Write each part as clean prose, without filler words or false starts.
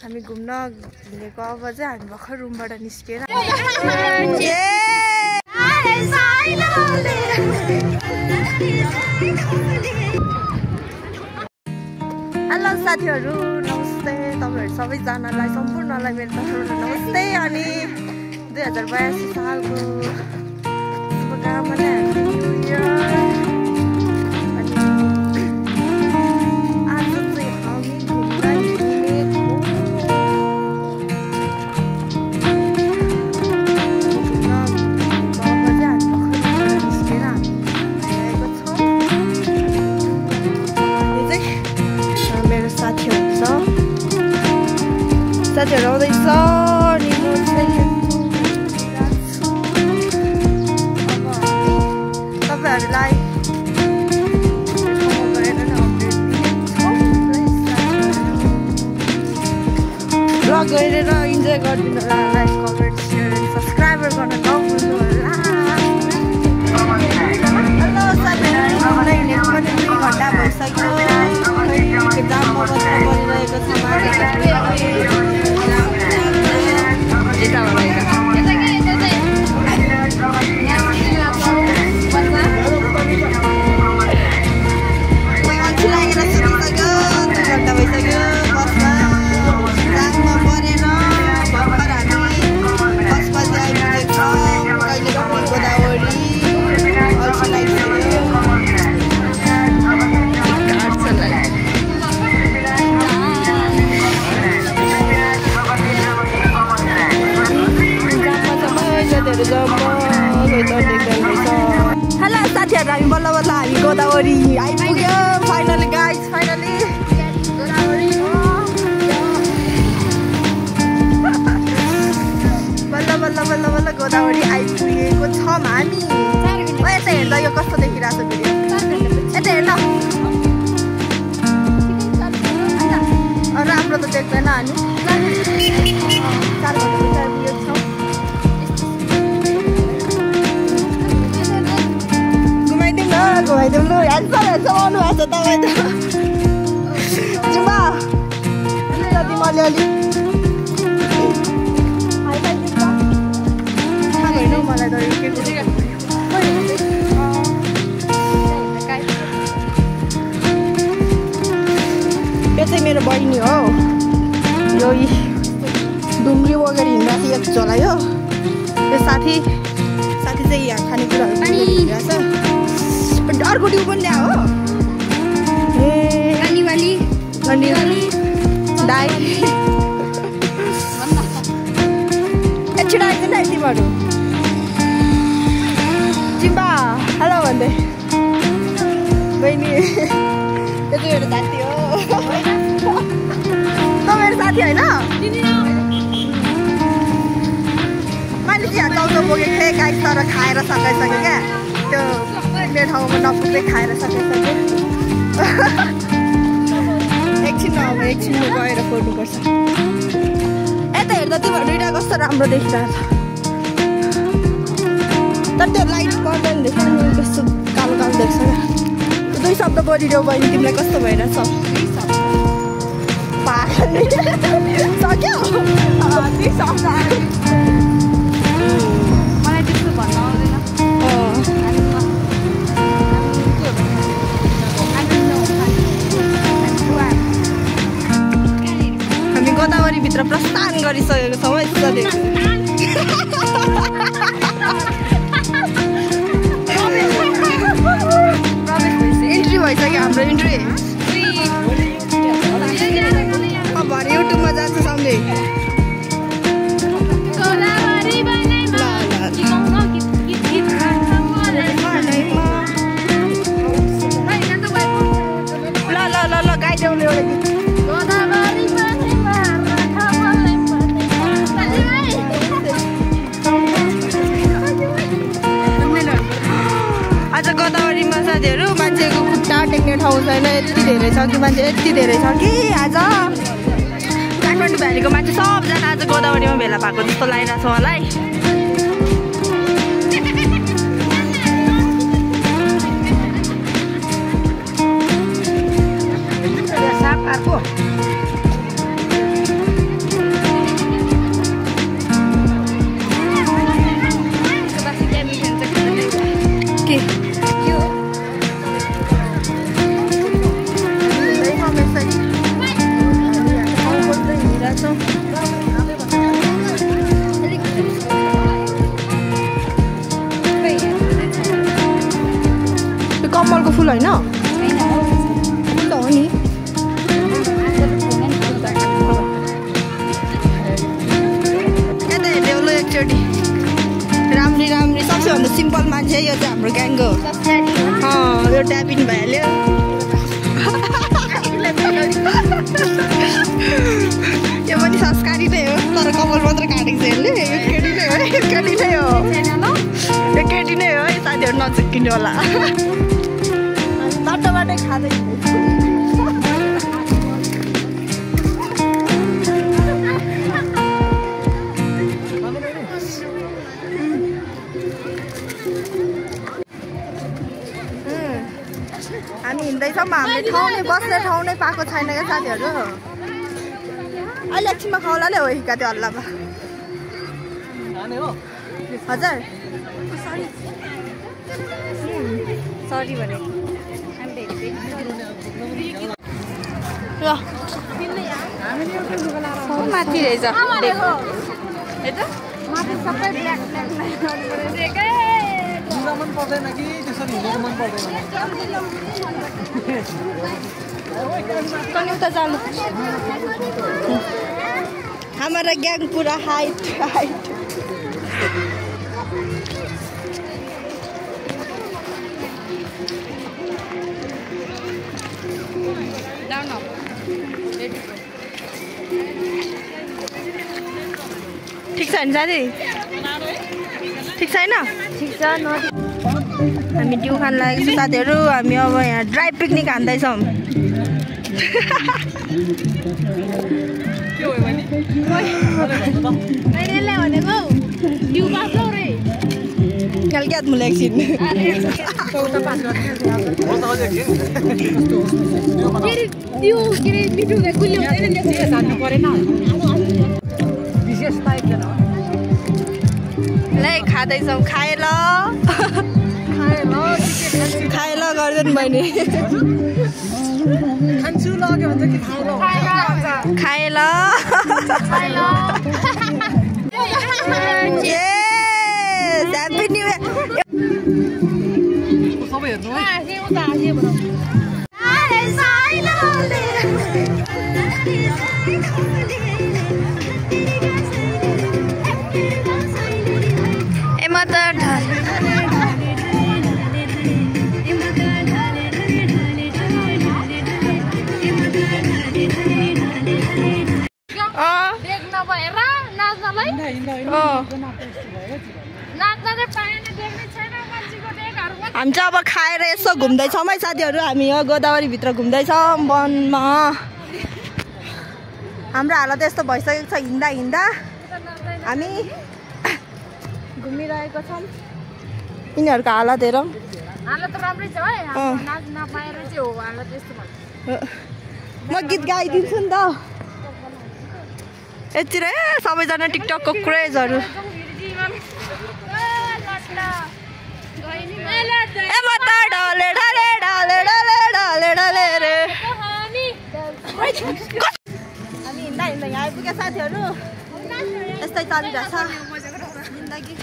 हामी घुम्न हिँडेको अब चाहिँ हामी भर्खर रुमबाट निस्केर हेलो साथीहरू नमस्ते तपाईहरु सबैजनालाई सम्पूर्णलाई मेरो तर्फबाट नमस्ते अनि 2082 सालको शुभकामना न्यू इयर साथीहरु आउँदैछ अनि म चाहिँ तपाईहरुलाई ब्लग गरेर इन्जोय गरिदिनु होला लाइक कमेन्ट शेयर सब्स्क्राइब गर्न नभुल्नु होला हेलो साथीहरु मलाई हिँडेको पनि 2 घण्टा भइसक्यो जाममा बस्न परिरहेको छ हेलो साथीहरु हामी बल्ल बल्ल हामी गोदावरी आइपुग्यो फाइनली गाइस फाइनली गोदावरी बल्ल बल्ल बल्ल बल्ल गोदावरी आइपुगेको छौं हामी यता हेर्दा यो कस्तो देखिरहेको छ भिडियो यता हेर्न राम्रो त देख्दैन हामी 4 घण्टा भिडियो छौं घुमाइदिउँ ल ह्यान्डसम आउनु भएको छ तपाईँ त जुम्बा जति मलिअलि थाहा भएन मलाई त यो चाहिँ मेरो बहिनी हो यो डुङ्ग्री वगेर हिँड्दाखेरि चला यो साथी चाहिँ यहाँ खानेकुराहरू हिँडिरहेछ अर्को ट्युब पनि ल्या हो अनि दाइ एकछिन आइदिनु है तिमीहरू जिम्बा हेलो भन्दै बहिनी यो चाहिँ मेरो साथी हो त मेरो साथी होइन मैले चाहिँ यहाँ चाउचाउ बोकेको थिएँ गाई तर खाएर सकाइसकेँ क्या त्यो मेरो ठाउँमा नपुग्दै खाएर सकिसक्यो एकछिन अब एकछिन गएर फोर्नुपर्छ यता हेर्दा तिमीहरू दुईवटा कस्तो राम्रो देखिरहेको छ तर त्यो लाइट पर्दैन देख्छ कस्तो कालो कालो देख्छ क्या 2 शब्द बोलिदेऊ बहिनी तिमीलाई कस्तो भइरहेछ सक्यो 2 शब्द मलाई त्यस्तो भन्न आउँदैन गोदावरी भित्र प्रस्थान गरिसकेको छौँ है इन्ट्री भइसक्यो हाम्रो इन्ट्री अब भरे युट्युबमा जान्छ सम्झे ल गाइदेऊ एउटा गीत गोदावरीमा साथीहरू मान्छेको खुट्टा टेक्ने ठाउँ छैन यति धेरै छ कि मान्छे यति धेरै छ कि आज काठमाडौँ भ्यालीको मान्छे सबजना आज गोदावरीमा भेला भएको जस्तो लागिरहेको छ मलाई चिया पनि भइहाल्यो। यो पनि संस्कारी नै हो तर कपाल मात्र काटेको छ यसले। यो केटी नै हो यो केटी नै हो यो केटी नै हो। साथीहरू नचिक्किनु होला। बाटोबाटै खाँदै हामी हिँड्दैछौँ। हामीले ठाउँ नै बस्ने ठाउँ नै पाएको छैन क्या साथीहरू। अहिले एकछिनमा खाउलाले हो हिँड्का त्यो हल्लामा। हजुर सरी भने माथि रहेछ मन पर्दैन कि त्यसरी हिँडेर मन पर्दैन। उता जानु हमारा ग्याङ पुरा हाइट हाइट। ठिक छ नि साथी? ठिक छैन? ठिक छ। हामी डिउ खान लागेको छ साथीहरू। हामी अब यहाँ ड्राई पिकनिक हान्दैछौँ। क्या मुला एकछिन खाँदैछौँ। खाएर खाएर गर्दैन बहिनी। खान्छु लग्यो भन्छ कि खाएर ह्याप्पी न्यू इयर। सबै हेर्नु है। ए म त हामी चाहिँ अब खाएर यसो घुम्दैछौँ है साथीहरू। हामी यो गोदावरीभित्र घुम्दैछौँ वनमा। हाम्रो हालत यस्तो भइसकेको छ हिँड्दा हिँड्दा हामी घुमिरहेको छौँ। यिनीहरूको हालत हेरौँ। हालत राम्रै छ है। नाच नपाएर चाहिँ हो हालत यस्तो भयो। म गीत गाइदिन्छु नि त यतिर। सबैजना टिकटकको क्रेजहरू। ए म त ढले ढले ढले ढले ढले ढले रे। हामी हिँड्दा हिँड्दा यहाँ आइपुग्यो साथीहरू। यस्तै चलिरहेछ जिन्दगी।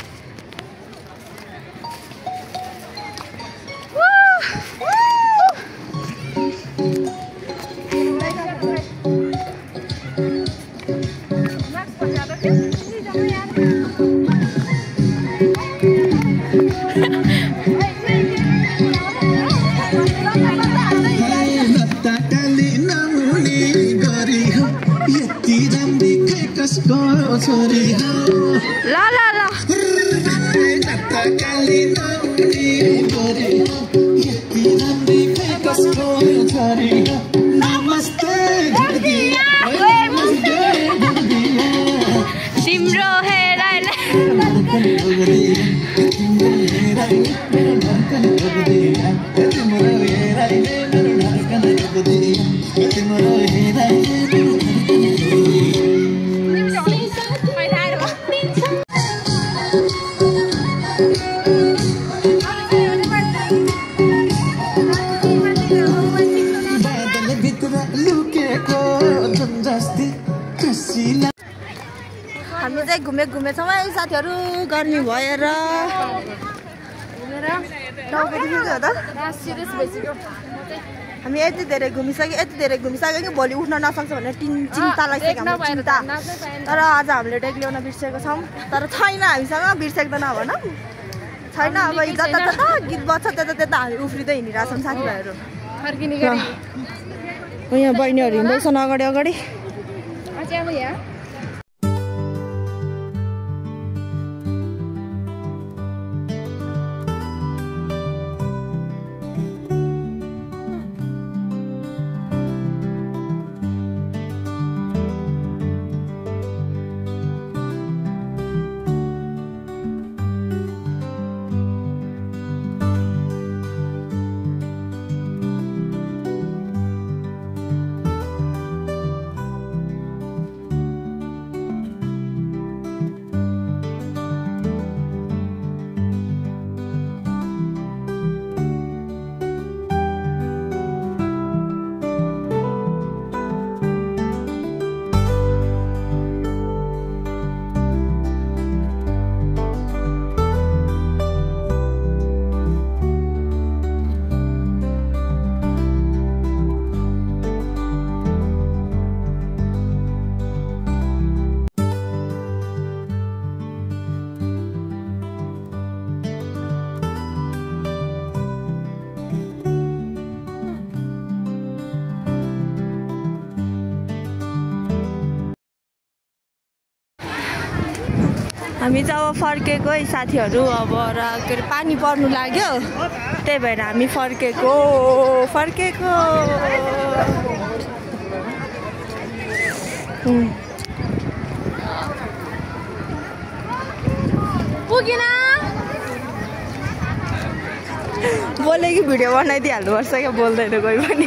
ला ला ला तिम्रो हामी चाहिँ घुमेछौँ है साथीहरू। गर्मी भएर टाउको दुखेको हो त। हामी यति धेरै घुमिसक्यो कि भोलि उठ्न नसक्छ भनेर चिन्ता लागिसक्यो हाम्रो चिन्ता। तर आज हामीले डेक ल्याउन बिर्सेको छौँ। तर छैन हामीसँग बिर्सेको त नभन छ छैन अब जता जता गीत बज्छ त्यता त्यता हामी उफ्रिँदै हिँडिरहेको छौँ साथीभाइहरू यहाँ बहिनीहरू हिँड्दैछन् अगाडि अगाडि हामी चाहिँ अब फर्केको है साथीहरू अब र के अरे पानी पर्नु लाग्यो त्यही भएर हामी फर्केको पुगिन बोले कि भिडियो बनाइदिइहाल्नुपर्छ क्या बोल्दैन कोही पनि